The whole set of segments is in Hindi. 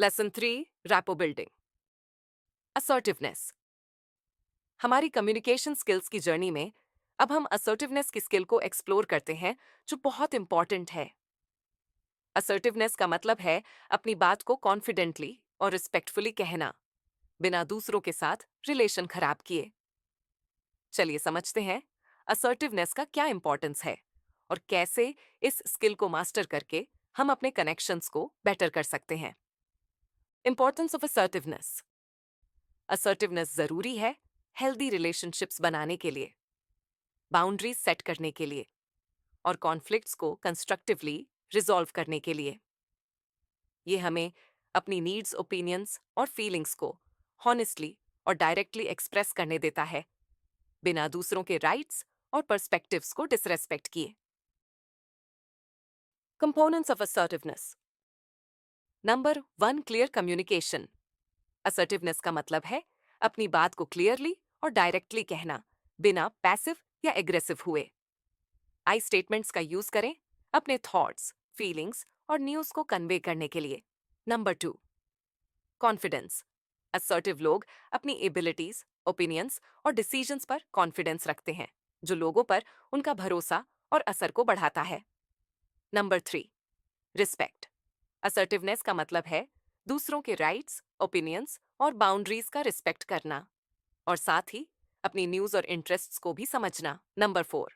Lesson 3, rapport building. असर्टिवनेस। हमारी कम्युनिकेशन स्किल्स की जर्नी में अब हम असर्टिवनेस की स्किल को एक्सप्लोर करते हैं, जो बहुत इंपॉर्टेंट है। असर्टिवनेस का मतलब है अपनी बात को कॉन्फिडेंटली और रिस्पेक्टफुली कहना, बिना दूसरों के साथ रिलेशन खराब किए। चलिए समझते हैं असर्टिवनेस का क्या इंपॉर्टेंस है और कैसे इस स्किल को मास्टर करके हम अपने कनेक्शंस को बेटर कर सकते हैं। Importance of assertiveness. असर्टिवनेस जरूरी है हेल्दी रिलेशनशिप्स बनाने के लिए, बाउंड्रीज सेट करने के लिए और कॉन्फ्लिक्ट्स को कंस्ट्रक्टिवली रिजॉल्व करने के लिए। ये हमें अपनी नीड्स, ओपिनियंस और फीलिंग्स को हॉनेस्टली और डायरेक्टली एक्सप्रेस करने देता है, बिना दूसरों के राइट्स और पर्सपेक्टिव्स को डिसरेस्पेक्ट किए। Components of assertiveness. Number 1, clear communication. Assertiveness का मतलब है अपनी बात को क्लियरली और डायरेक्टली कहना, बिना पैसिव या एग्रेसिव हुए। आई स्टेटमेंट्स का यूज करें अपने थॉट्स, फीलिंग्स और न्यूज को कन्वे करने के लिए। Number 2, confidence. असर्टिव लोग अपनी एबिलिटीज, ओपिनियंस और डिसीजंस पर कॉन्फिडेंस रखते हैं, जो लोगों पर उनका भरोसा और असर को बढ़ाता है। Number 3, respect. असर्टिवनेस का मतलब है दूसरों के राइट्स, ओपिनियंस और बाउंड्रीज का रिस्पेक्ट करना और साथ ही अपनी न्यूज और इंटरेस्ट्स को भी समझना। Number 4,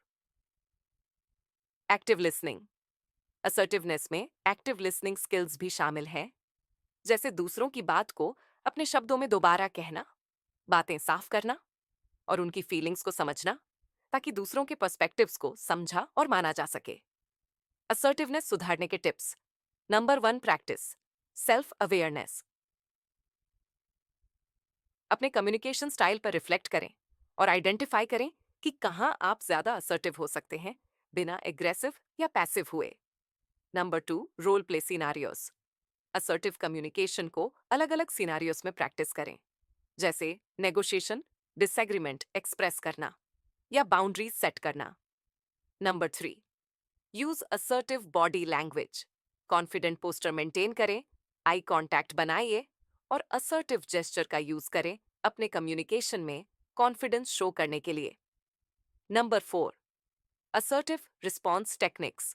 active listening. असर्टिवनेस में एक्टिव लिसनिंग स्किल्स भी शामिल हैं, जैसे दूसरों की बात को अपने शब्दों में दोबारा कहना, बातें साफ करना और उनकी फीलिंग्स को समझना, ताकि दूसरों के पर्सपेक्टिव्स को समझा और माना जा सके। असर्टिवनेस सुधारने के tips. Number 1, practice self awareness. अपने कम्युनिकेशन स्टाइल पर रिफ्लेक्ट करें और आइडेंटिफाई करें कि कहां आप ज्यादा असर्टिव हो सकते हैं, बिना एग्रेसिव या पैसिव हुए। Number 2, role play scenarios. Assertive communication को अलग अलग सिनारियोस में प्रैक्टिस करें, जैसे नेगोशिएशन, डिसएग्रीमेंट एक्सप्रेस करना या बाउंड्रीज सेट करना। Number 3, use assertive body language. Confident poster maintain करें, आई कांटेक्ट बनाइए और असर्टिव जेस्चर का यूज करें अपने कम्युनिकेशन में कॉन्फिडेंस शो करने के लिए। Number 4, assertive response techniques.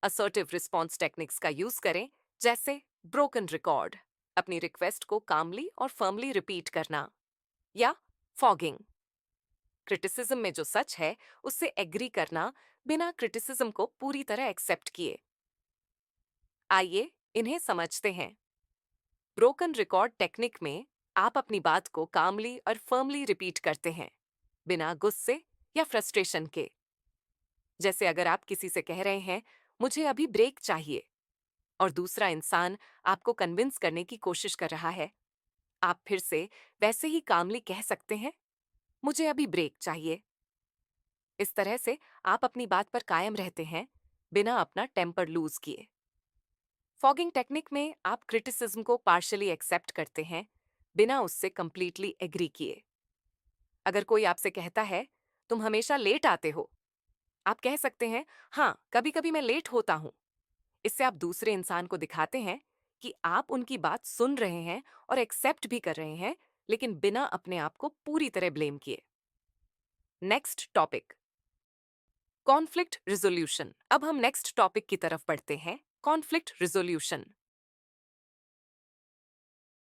Assertive response techniques का यूज करें, जैसे ब्रोकन रिकॉर्ड, अपनी रिक्वेस्ट को कामली और फर्मली रिपीट करना, या फॉगिंग, क्रिटिसिज्म में जो सच है उससे एग्री करना, बिना क्रिटिसिज्म को पूरी तरह एक्सेप्ट किए। आइए इन्हें समझते हैं। ब्रोकन रिकॉर्ड टेक्निक में आप अपनी बात को कामली और फर्मली रिपीट करते हैं, बिना गुस्से या फ्रस्ट्रेशन के। जैसे अगर आप किसी से कह रहे हैं, मुझे अभी ब्रेक चाहिए, और दूसरा इंसान आपको कन्विंस करने की कोशिश कर रहा है, आप फिर से वैसे ही कामली कह सकते हैं, मुझे अभी ब्रेक चाहिए। इस तरह से आप अपनी बात पर कायम रहते हैं, बिना अपना टेम्पर लूज किए। फॉगिंग टेक्निक में आप क्रिटिसिज्म को पार्शियली एक्सेप्ट करते हैं, बिना उससे कंप्लीटली एग्री किए। अगर कोई आपसे कहता है, तुम हमेशा लेट आते हो, आप कह सकते हैं, हाँ, कभी कभी मैं लेट होता हूं। इससे आप दूसरे इंसान को दिखाते हैं कि आप उनकी बात सुन रहे हैं और एक्सेप्ट भी कर रहे हैं, लेकिन बिना अपने आप को पूरी तरह ब्लेम किए। Next topic, conflict resolution. अब हम नेक्स्ट टॉपिक की तरफ बढ़ते हैं, कॉन्फ्लिक्ट रिजोल्यूशन।